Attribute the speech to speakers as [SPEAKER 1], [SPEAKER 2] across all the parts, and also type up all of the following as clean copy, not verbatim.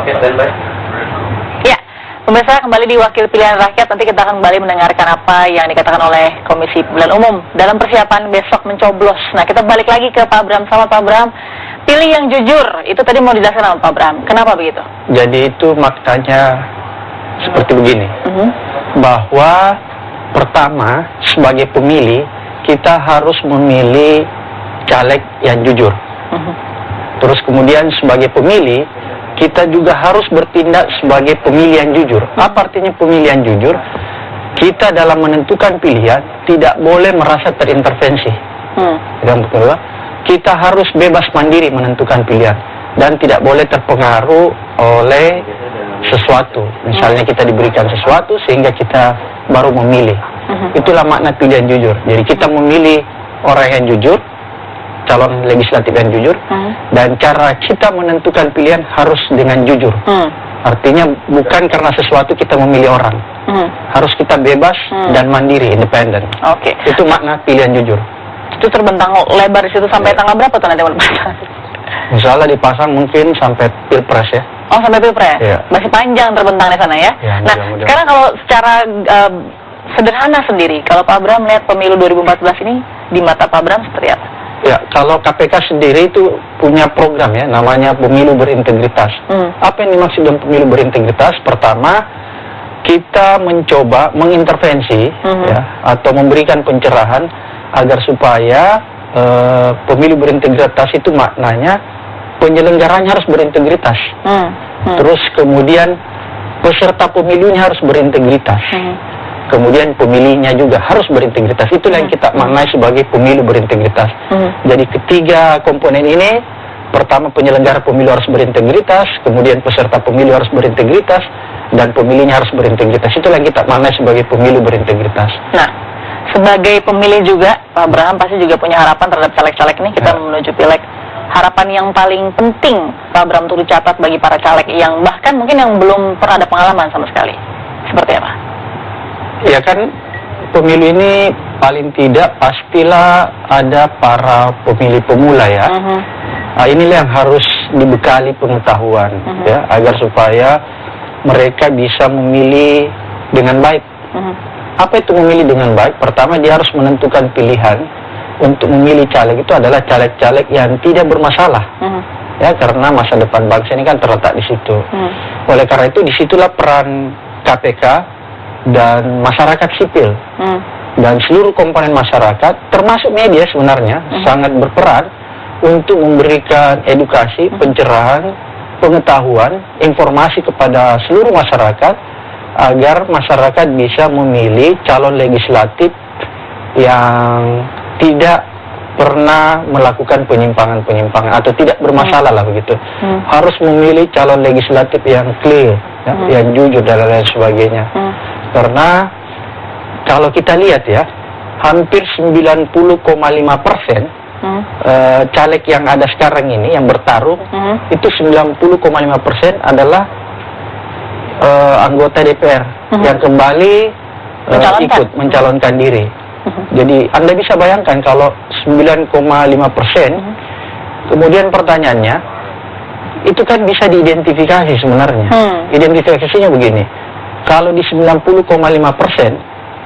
[SPEAKER 1] Oke, standby.
[SPEAKER 2] Ya, pemirsa, kembali di Wakil Pilihan Rakyat. Nanti kita akan kembali mendengarkan apa yang dikatakan oleh Komisi Pemilihan Umum dalam persiapan besok mencoblos. Nah, kita balik lagi ke Pak Bram. Sama Pak Bram, pilih yang jujur. Itu tadi mau dijelaskan sama Pak Bram. Kenapa begitu?
[SPEAKER 3] Jadi itu maknanya seperti begini, bahwa pertama sebagai pemilih kita harus memilih caleg yang jujur. Terus kemudian sebagai pemilih kita juga harus bertindak sebagai pemilih yang jujur. Apa artinya pemilih yang jujur? Kita dalam menentukan pilihan tidak boleh merasa terintervensi. Yang kedua, kita harus bebas mandiri menentukan pilihan dan tidak boleh terpengaruh oleh sesuatu. Misalnya kita diberikan sesuatu sehingga kita baru memilih. Itulah makna pilihan jujur. Jadi kita memilih orang yang jujur, calon legislatif yang jujur, dan cara kita menentukan pilihan harus dengan jujur. Artinya bukan karena sesuatu kita memilih orang. Harus kita bebas dan mandiri, independen.
[SPEAKER 2] Oke.
[SPEAKER 3] Itu makna pilihan jujur.
[SPEAKER 2] Itu terbentang lebar di situ sampai tanggal berapa tuh nanti berpasang?
[SPEAKER 3] Misalnya dipasang mungkin sampai Pilpres ya.
[SPEAKER 2] Oh, sampai Pilpres?
[SPEAKER 3] Iya.
[SPEAKER 2] Masih panjang terbentang di sana ya?
[SPEAKER 3] Ya,
[SPEAKER 2] nah,
[SPEAKER 3] mudah-mudahan.
[SPEAKER 2] sekarang kalau secara sederhana sendiri, kalau Pak Bram melihat pemilu 2014 ini di mata Pak Bram seperti apa?
[SPEAKER 3] Ya, kalau KPK sendiri itu punya program ya, namanya pemilu berintegritas. Apa yang dimaksud dengan pemilu berintegritas? Pertama, kita mencoba mengintervensi ya, atau memberikan pencerahan agar supaya pemilu berintegritas itu maknanya penyelenggaranya harus berintegritas. Terus kemudian peserta pemilunya harus berintegritas. Kemudian pemilihnya juga harus berintegritas. Itulah yang kita maknai sebagai pemilu berintegritas. Jadi ketiga komponen ini, pertama penyelenggara pemilu harus berintegritas, kemudian peserta pemilu harus berintegritas, dan pemilihnya harus berintegritas. Itulah yang kita maknai sebagai pemilu berintegritas.
[SPEAKER 2] Nah, sebagai pemilih juga, Pak Abraham pasti juga punya harapan terhadap caleg-caleg ini. Kita menuju pileg. Harapan yang paling penting, Pak Abraham, untuk dicatat bagi para caleg yang bahkan mungkin yang belum pernah ada pengalaman sama sekali. Seperti apa?
[SPEAKER 3] Ya kan, pemilu ini paling tidak pastilah ada para pemilih pemula ya. Nah, inilah yang harus dibekali pengetahuan ya, agar supaya mereka bisa memilih dengan baik. Apa itu memilih dengan baik? Pertama, dia harus menentukan pilihan untuk memilih caleg itu adalah caleg-caleg yang tidak bermasalah. Ya, karena masa depan bangsa ini kan terletak di situ. Oleh karena itu, disitulah peran KPK dan masyarakat sipil dan seluruh komponen masyarakat, termasuk media sebenarnya, sangat berperan untuk memberikan edukasi, pencerahan, pengetahuan, informasi kepada seluruh masyarakat agar masyarakat bisa memilih calon legislatif yang tidak pernah melakukan penyimpangan-penyimpangan atau tidak bermasalah lah begitu. Harus memilih calon legislatif yang clear, ya, yang jujur dan lain sebagainya. Karena kalau kita lihat ya, hampir 90,5% caleg yang ada sekarang ini yang bertarung itu 90,5% adalah anggota DPR yang kembali ikut mencalonkan diri. Jadi Anda bisa bayangkan kalau 9,5%, kemudian pertanyaannya, itu kan bisa diidentifikasi sebenarnya. Identifikasinya begini, kalau di 90,5%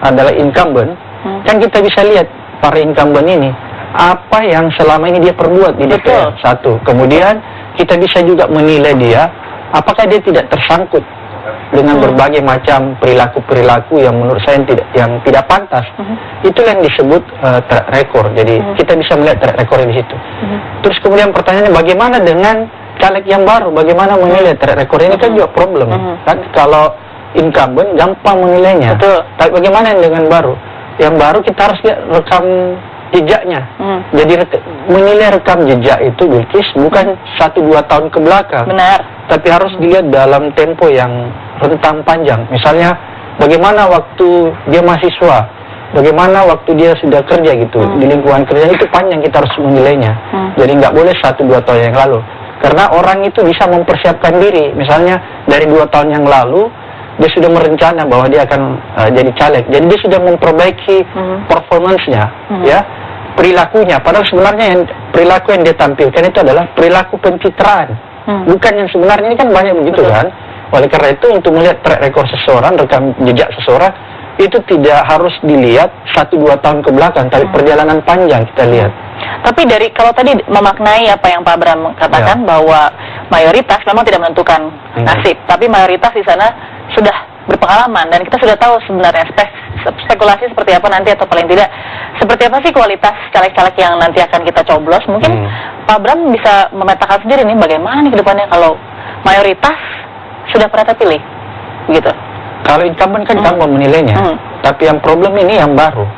[SPEAKER 3] adalah incumbent, kan kita bisa lihat para incumbent ini, apa yang selama ini dia perbuat di DPR. Satu, kemudian kita bisa juga menilai dia, apakah dia tidak tersangkut dengan berbagai macam perilaku-perilaku yang menurut saya yang tidak pantas. Itulah yang disebut track record. Jadi kita bisa melihat track recordnya di situ. Terus kemudian pertanyaannya, bagaimana dengan caleg yang baru? Bagaimana menilai track record ini? Kan juga problem. Kan kalau incumbent gampang menilainya. Tapi bagaimana dengan baru? Yang baru kita harus lihat rekam jejaknya. Jadi menilai rekam jejak itu bukan 1-2 tahun ke belakang.
[SPEAKER 2] Benar.
[SPEAKER 3] Tapi harus dilihat dalam tempo yang rentang panjang. Misalnya bagaimana waktu dia mahasiswa, bagaimana waktu dia sudah kerja gitu di lingkungan kerja, itu panjang kita harus menilainya. Jadi nggak boleh 1-2 tahun yang lalu. Karena orang itu bisa mempersiapkan diri. Misalnya dari 2 tahun yang lalu dia sudah merencana bahwa dia akan jadi caleg. Jadi dia sudah memperbaiki performance-nya, ya, perilakunya. Padahal sebenarnya perilaku yang dia tampilkan itu adalah perilaku pencitraan. bukan yang sebenarnya. Ini kan banyak begitu.
[SPEAKER 2] Betul.
[SPEAKER 3] Kan. Oleh karena itu untuk melihat track record seseorang, rekam jejak seseorang, itu tidak harus dilihat 1-2 tahun ke belakang, tapi perjalanan panjang kita lihat.
[SPEAKER 2] Tapi kalau tadi memaknai apa yang Pak Bram katakan bahwa mayoritas memang tidak menentukan nasib, tapi mayoritas di sana sudah berpengalaman dan kita sudah tahu sebenarnya spekulasi seperti apa nanti, atau paling tidak seperti apa sih kualitas caleg-caleg yang nanti akan kita coblos. Mungkin Pak Bram bisa memetakan sendiri nih bagaimana nih ke depannya kalau mayoritas sudah pernah terpilih, begitu.
[SPEAKER 3] Kalau incumbent kan incumbent menilainya, tapi yang problem ini yang baru.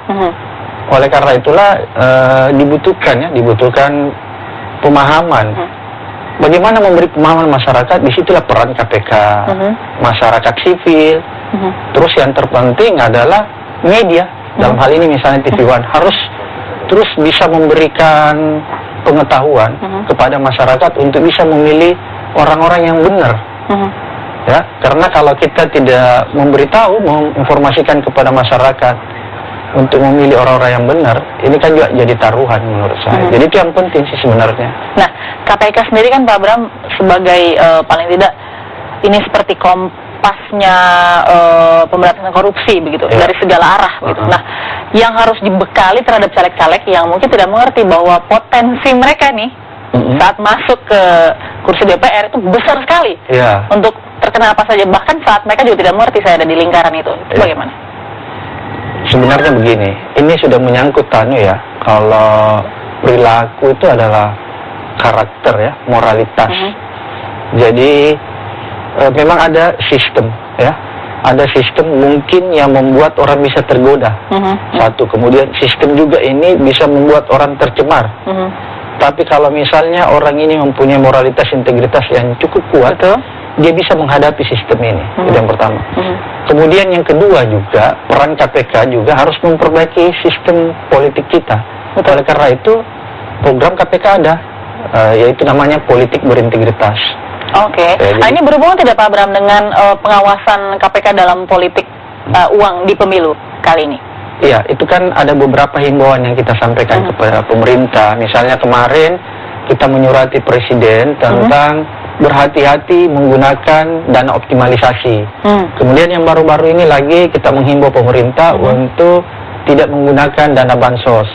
[SPEAKER 3] Oleh karena itulah dibutuhkan pemahaman. Bagaimana memberi pemahaman masyarakat, disitulah peran KPK, masyarakat sivil. Terus yang terpenting adalah media. Dalam hal ini misalnya TV One harus terus bisa memberikan pengetahuan kepada masyarakat untuk bisa memilih orang-orang yang benar. Ya, karena kalau kita tidak memberitahu, menginformasikan kepada masyarakat untuk memilih orang-orang yang benar, ini kan juga jadi taruhan menurut saya. Jadi itu yang penting sih sebenarnya. Nah,
[SPEAKER 2] KPK sendiri kan Pak Bram sebagai paling tidak ini seperti kompasnya pemberantasan korupsi begitu, dari segala arah gitu. Nah, yang harus dibekali terhadap caleg-caleg yang mungkin tidak mengerti bahwa potensi mereka nih saat masuk ke kursi DPR itu besar sekali untuk terkena apa saja, bahkan saat mereka juga tidak mengerti saya ada di lingkaran itu bagaimana?
[SPEAKER 3] Sebenarnya begini, ini sudah menyangkut kalau perilaku itu adalah karakter ya, moralitas. Jadi memang ada sistem ya, ada sistem mungkin yang membuat orang bisa tergoda. Satu, kemudian sistem juga ini bisa membuat orang tercemar. Tapi kalau misalnya orang ini mempunyai moralitas, integritas yang cukup kuat, dia bisa menghadapi sistem ini. Itu yang pertama. Kemudian yang kedua juga, peran KPK juga harus memperbaiki sistem politik kita. Oleh karena itu, program KPK ada, yaitu namanya politik berintegritas.
[SPEAKER 2] Nah, ini berhubungan tidak Pak Bram dengan pengawasan KPK dalam politik uang di pemilu kali ini?
[SPEAKER 3] Iya, itu kan ada beberapa himbauan yang kita sampaikan kepada pemerintah. Misalnya kemarin kita menyurati Presiden tentang berhati-hati menggunakan dana optimalisasi. Kemudian yang baru-baru ini lagi kita menghimbau pemerintah untuk tidak menggunakan dana bansos.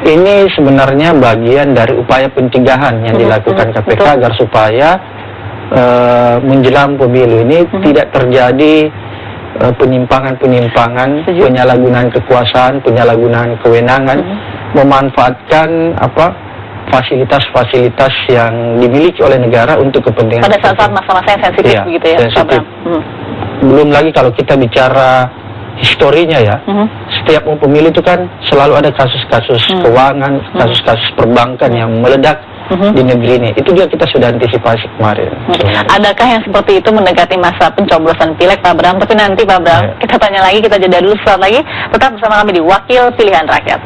[SPEAKER 3] Ini sebenarnya bagian dari upaya pencegahan yang dilakukan KPK agar supaya menjelang pemilu ini tidak terjadi penyimpangan-penyimpangan, penyalahgunaan kekuasaan, penyalahgunaan kewenangan, memanfaatkan fasilitas-fasilitas yang dimiliki oleh negara untuk kepentingan
[SPEAKER 2] pada saat masa-masa yang sensitif begitu ya,
[SPEAKER 3] sensitif. Belum lagi kalau kita bicara historinya ya, setiap pemilu itu kan selalu ada kasus-kasus keuangan, kasus-kasus perbankan yang meledak di negeri ini. Itu juga kita sudah antisipasi kemarin.
[SPEAKER 2] Adakah yang seperti itu mendekati masa pencoblosan pileg Pak Bram? Tapi nanti Pak Bram, kita tanya lagi, kita jeda dulu sesaat lagi. Tetap bersama kami di Wakil Pilihan Rakyat.